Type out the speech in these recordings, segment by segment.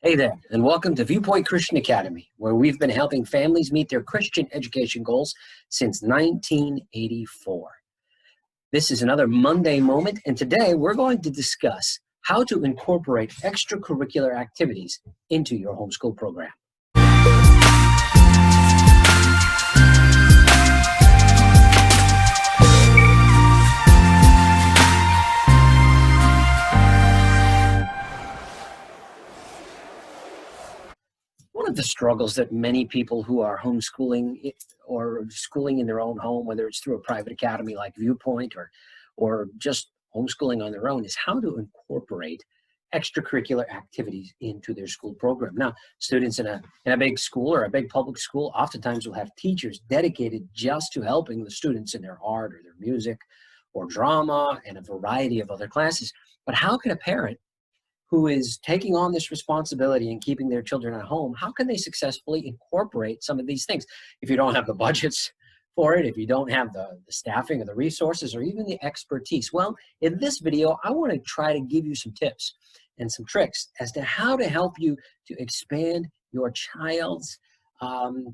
Hey there, and welcome to Viewpoint Christian Academy, where we've been helping families meet their Christian education goals since 1984. This is another Monday moment, and today we're going to discuss how to incorporate extracurricular activities into your homeschool program. One of the struggles that many people who are homeschooling or schooling in their own home, whether it's through a private academy like Viewpoint or just homeschooling on their own, is how to incorporate extracurricular activities into their school program. Now, students in a big school or a big public school oftentimes will have teachers dedicated just to helping the students in their art or their music or drama and a variety of other classes. But how can a parent who is taking on this responsibility and keeping their children at home, how can they successfully incorporate some of these things? If you don't have the budgets for it, if you don't have the staffing or the resources or even the expertise. Well, in this video, I want to try to give you some tips and some tricks as to how to help you to expand your child's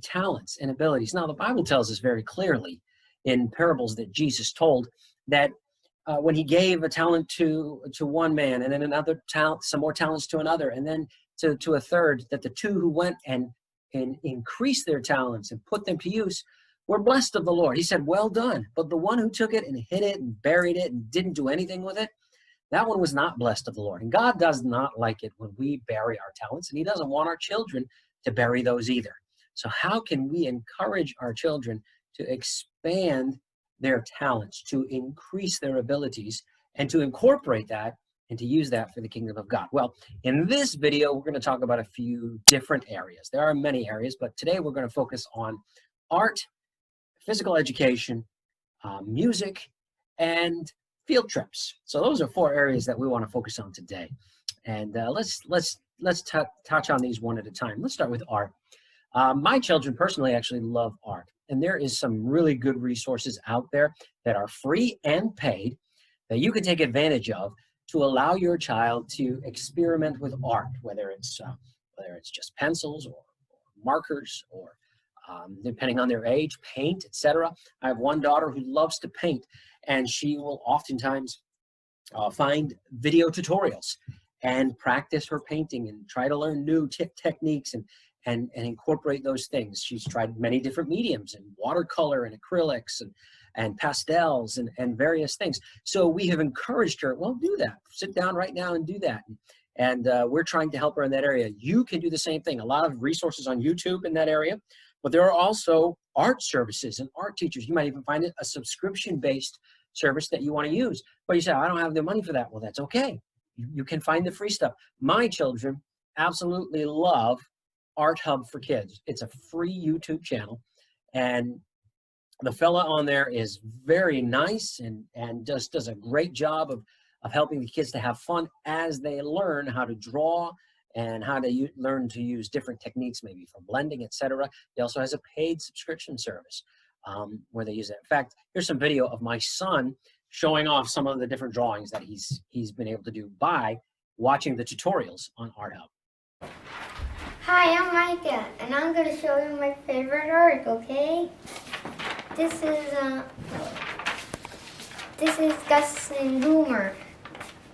talents and abilities. Now, the Bible tells us very clearly in parables that Jesus told that when he gave a talent to one man, and then another talent, some more talents to another, and then to a third, that the two who went and increased their talents and put them to use were blessed of the Lord. He said, well done. But the one who took it and hid it and buried it and didn't do anything with it, that one was not blessed of the Lord. And God does not like it when we bury our talents, and he doesn't want our children to bury those either. So how can we encourage our children to expand their talents, to increase their abilities, and to incorporate that and to use that for the kingdom of God? Well, in this video, we're going to talk about a few different areas. There are many areas, but today we're going to focus on art, physical education, music, and field trips. So those are four areas that we want to focus on today. And let's touch on these one at a time. Let's start with art. My children personally actually love art. And there is some really good resources out there that are free and paid that you can take advantage of to allow your child to experiment with art, whether it's just pencils or markers or depending on their age, paint, etc. I have one daughter who loves to paint, and she will oftentimes find video tutorials and practice her painting and try to learn new techniques and incorporate those things. She's tried many different mediums, and watercolor and acrylics and pastels and various things. So we have encouraged her, well, do that. Sit down right now and do that. And we're trying to help her in that area. You can do the same thing. A lot of resources on YouTube in that area, but there are also art services and art teachers. You might even find it a subscription-based service that you want to use. But you say, I don't have the money for that. Well, that's okay. You can find the free stuff. My children absolutely love Art Hub for Kids. It's a free YouTube channel, and the fella on there is very nice and just does a great job of helping the kids to have fun as they learn how to draw and how to learn to use different techniques, maybe for blending, etc. He also has a paid subscription service where they use it. In fact, here's some video of my son showing off some of the different drawings that he's been able to do by watching the tutorials on Art Hub. Hi, I'm Micah, and I'm going to show you my favorite art, okay? This is Gus and Boomer.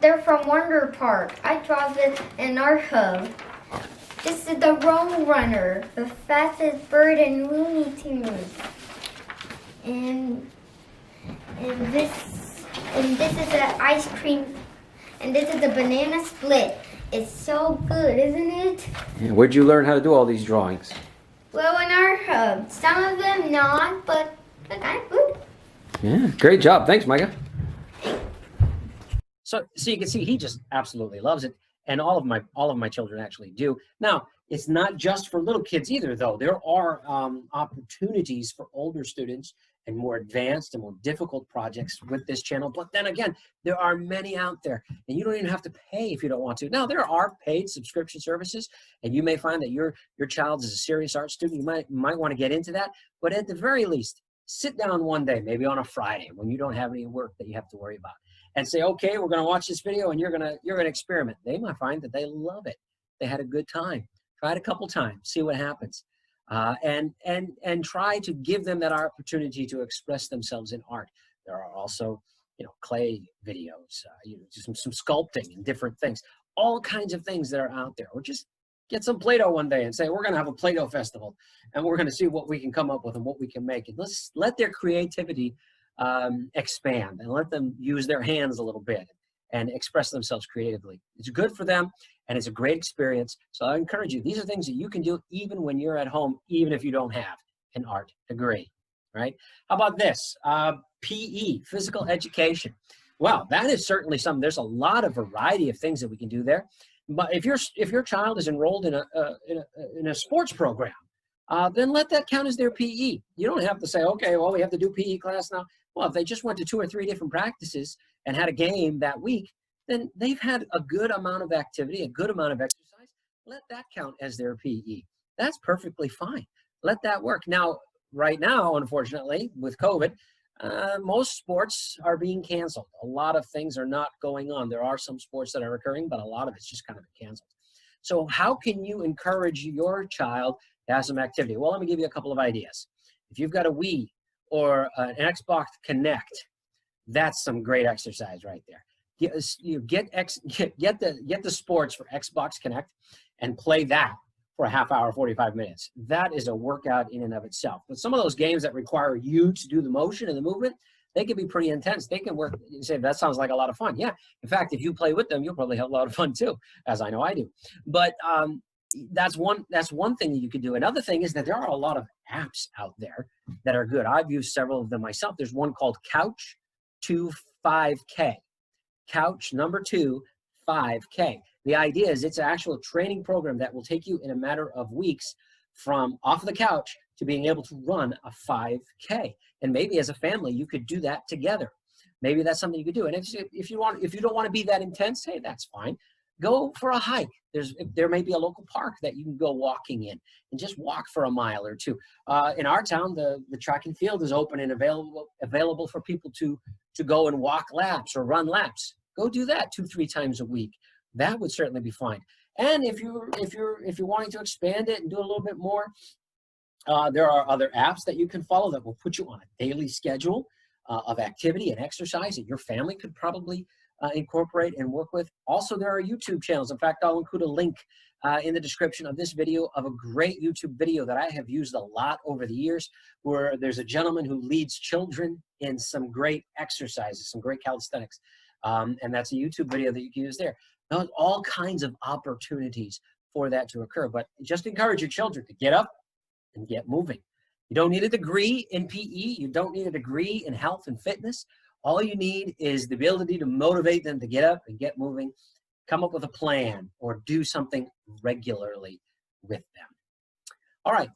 They're from Wonder Park. I draw this in Art Hub. This is the Road Runner, the fastest bird in Looney Tunes. And this is an ice cream, and this is the banana split. It's so good, isn't it? Yeah, where'd you learn how to do all these drawings? Well, in Art Hub. Some of them not, but they're kind of good. Yeah, great job. Thanks, Micah. So you can see he just absolutely loves it, and all of my children actually do. Now, it's not just for little kids either, though. There are opportunities for older students and more advanced and more difficult projects with this channel. But then again, there are many out there, and you don't even have to pay if you don't want to. Now, there are paid subscription services, and you may find that your child is a serious art student. You might want to get into that. But at the very least, sit down one day, maybe on a Friday when you don't have any work that you have to worry about, and say, okay, we're going to watch this video, and you're going to experiment. They might find that they love it. they had a good time. Try it a couple times, see what happens. And try to give them that opportunity to express themselves in art. There are also, clay videos, some sculpting and different things, all kinds of things that are out there. Or just get some Play-Doh one day and say, we're going to have a Play-Doh festival, and we're going to see what we can come up with and what we can make. And let's let their creativity expand, and let them use their hands a little bit and express themselves creatively. It's good for them, and it's a great experience. So I encourage you, these are things that you can do even when you're at home, even if you don't have an art degree, right? How about this? PE, physical education. Well, that is certainly something. There's a lot of variety of things that we can do there. But if your child is enrolled in a sports program, then let that count as their PE. You don't have to say, okay, well, we have to do PE class now. Well, if they just went to 2 or 3 different practices and had a game that week, then they've had a good amount of activity, a good amount of exercise. Let that count as their PE. That's perfectly fine. Let that work. Now, right now, unfortunately, with COVID, most sports are being canceled. A lot of things are not going on. There are some sports that are occurring, but a lot of it's just kind of canceled. So how can you encourage your child to have some activity? Well, let me give you a couple of ideas. If you've got a Wii or an Xbox Connect, that's some great exercise right there. Get the sports for Xbox Connect and play that for a half hour, 45 minutes. That is a workout in and of itself. But some of those games that require you to do the motion and the movement, they can be pretty intense. They can work. You say, that sounds like a lot of fun. Yeah. In fact, if you play with them, you'll probably have a lot of fun too, as I know I do. But that's one thing that you could do. Another thing is that there are a lot of apps out there that are good. I've used several of them myself. There's one called Couch to 5K. Couch number 2, 5K. The idea is it's an actual training program that will take you in a matter of weeks from off the couch to being able to run a 5K. And maybe as a family, you could do that together. Maybe that's something you could do. And if you don't want to be that intense, hey, that's fine. Go for a hike. There may be a local park that you can go walking in and just walk for a mile or two. In our town, the track and field is open and available for people to go and walk laps or run laps. Go do that 2-3 times a week. That would certainly be fine. And if you're wanting to expand it and do a little bit more, there are other apps that you can follow that will put you on a daily schedule of activity and exercise that your family could probably incorporate and work with. Also, there are YouTube channels. In fact, I'll include a link in the description of this video of a great YouTube video that I have used a lot over the years, where there's a gentleman who leads children in some great exercises, some great calisthenics. And that's a YouTube video that you can use there. Now, all kinds of opportunities for that to occur, but just encourage your children to get up and get moving. You don't need a degree in PE. You don't need a degree in health and fitness. All you need is the ability to motivate them to get up and get moving, come up with a plan, or do something regularly with them. All right,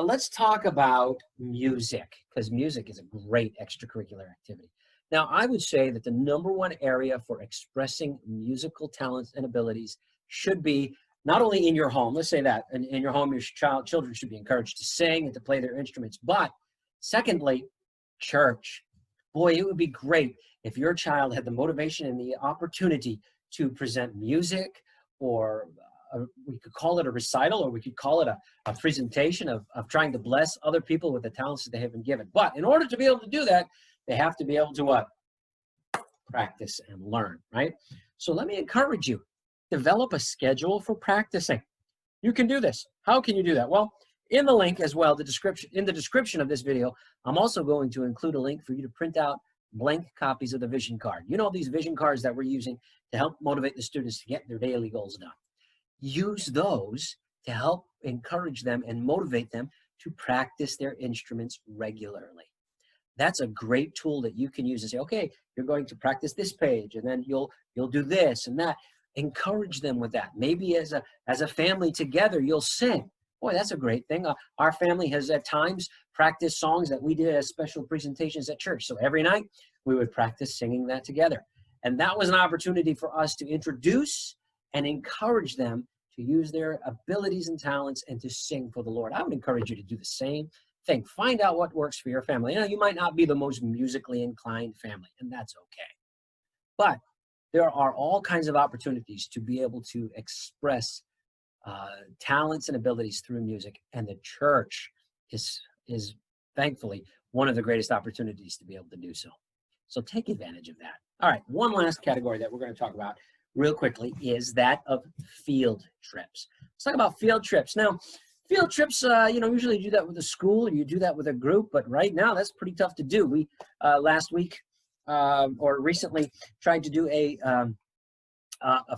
let's talk about music, because music is a great extracurricular activity. Now, I would say that the #1 area for expressing musical talents and abilities should be not only in your home. Let's say that in your home, your children should be encouraged to sing and to play their instruments. But secondly, church. Boy, it would be great if your child had the motivation and the opportunity to present music, or we could call it a recital, or we could call it a presentation of trying to bless other people with the talents that they have been given. But in order to be able to do that, they have to be able to what? Practice and learn, right? So let me encourage you, develop a schedule for practicing. You can do this. How can you do that? Well, in the link as well, in the description of this video, I'm also going to include a link for you to print out blank copies of the vision card. You know, these vision cards that we're using to help motivate the students to get their daily goals done. Use those to help encourage them and motivate them to practice their instruments regularly. That's a great tool that you can use and say, okay, you're going to practice this page, and then you'll do this and that. Encourage them with that. Maybe as a family together, you'll sing. Boy, that's a great thing. Our family has at times practiced songs that we did as special presentations at church. So every night we would practice singing that together. And that was an opportunity for us to introduce and encourage them to use their abilities and talents and to sing for the Lord. I would encourage you to do the same thing. Find out what works for your family. You know, you might not be the most musically inclined family, and that's okay. But there are all kinds of opportunities to be able to express talents and abilities through music, and the church is thankfully one of the greatest opportunities to be able to do so. So take advantage of that. All right, one last category that we're going to talk about real quickly is that of field trips. Let's talk about field trips. Now, field trips, usually you do that with a school or you do that with a group, but right now that's pretty tough to do. We last week or recently tried to do a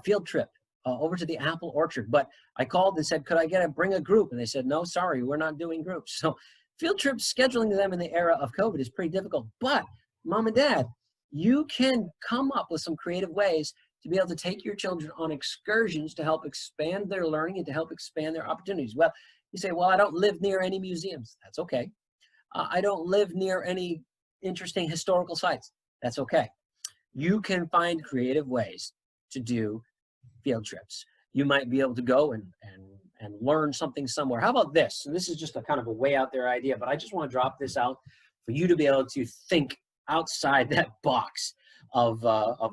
field trip over to the apple orchard, but I called and said, could I bring a group? And they said, no, sorry, we're not doing groups. So field trips, scheduling them in the era of COVID is pretty difficult, but mom and dad, you can come up with some creative ways to be able to take your children on excursions to help expand their learning and to help expand their opportunities. Well, you say, well, I don't live near any museums. That's okay. I don't live near any interesting historical sites. That's okay. You can find creative ways to do field trips. You might be able to go and learn something somewhere. How about this? And this is just a kind of a way out there idea, but I just want to drop this out for you to be able to think outside that box of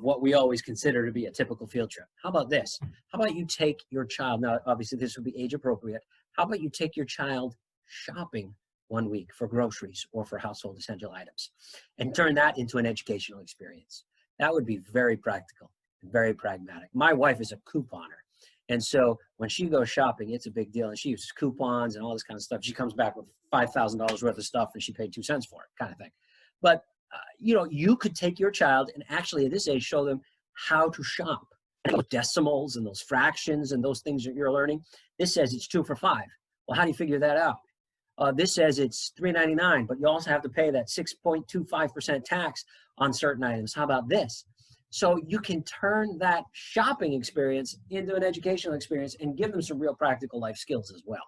what we always consider to be a typical field trip. How about this? How about you take your child, now obviously this would be age appropriate, how about you take your child shopping one week for groceries or for household essential items and turn that into an educational experience? That would be very practical and very pragmatic. My wife is a couponer. And so when she goes shopping, it's a big deal. And she uses coupons and all this kind of stuff. She comes back with $5,000 worth of stuff and she paid 2 cents for it, kind of thing. But you could take your child and actually at this age show them how to shop. Those decimals and those fractions and those things that you're learning. This says it's 2 for $5. Well, how do you figure that out? This says it's $3.99, but you also have to pay that 6.25% tax on certain items. How about this? So you can turn that shopping experience into an educational experience and give them some real practical life skills as well.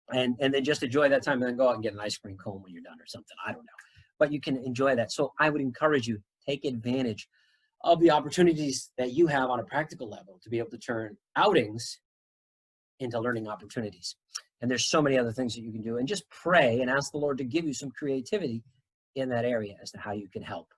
And then just enjoy that time and then go out and get an ice cream cone when you're done or something. I don't know. But you can enjoy that. So I would encourage you, take advantage of the opportunities that you have on a practical level to be able to turn outings into learning opportunities. And there's so many other things that you can do. And just pray and ask the Lord to give you some creativity in that area as to how you can help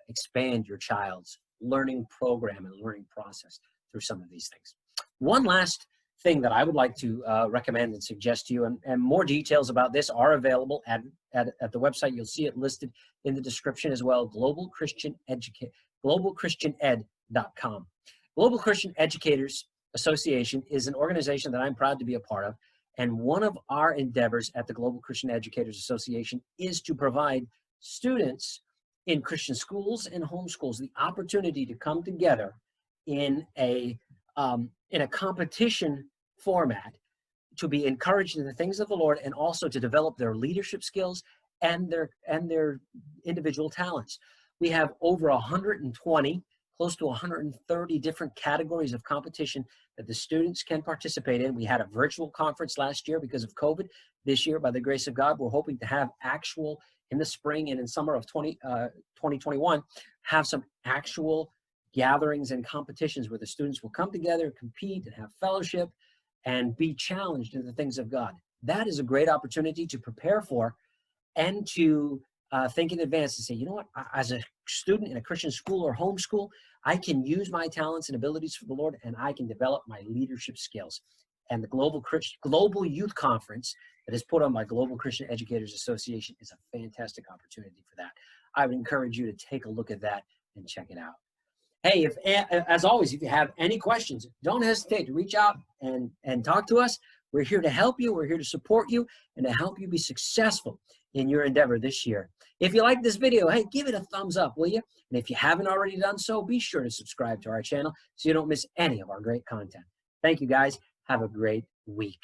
expand your child's learning program and learning process through some of these things. One last thing that I would like to recommend and suggest to you, and more details about this are available at the website. You'll see it listed in the description as well, globalchristianed.com. Global Christian Educators Association is an organization that I'm proud to be a part of, and one of our endeavors at the Global Christian Educators Association is to provide students in Christian schools and homeschools the opportunity to come together in a competition format to be encouraged in the things of the Lord and also to develop their leadership skills and their individual talents. We have over 120, close to 130 different categories of competition that the students can participate in. We had a virtual conference last year because of COVID. This year, by the grace of God, we're hoping to have actual in the spring and in summer of 2021, have some actual gatherings and competitions where the students will come together, compete, and have fellowship and be challenged in the things of God. That is a great opportunity to prepare for and to think in advance and say, you know what, as a student in a Christian school or homeschool, I can use my talents and abilities for the Lord and I can develop my leadership skills. And the Global Youth Conference that is put on by Global Christian Educators Association is a fantastic opportunity for that. I would encourage you to take a look at that and check it out. Hey, as always, if you have any questions, don't hesitate to reach out and talk to us. We're here to help you. We're here to support you and to help you be successful in your endeavor this year. If you like this video, hey, give it a thumbs up, will you? And if you haven't already done so, be sure to subscribe to our channel so you don't miss any of our great content. Thank you, guys. Have a great week.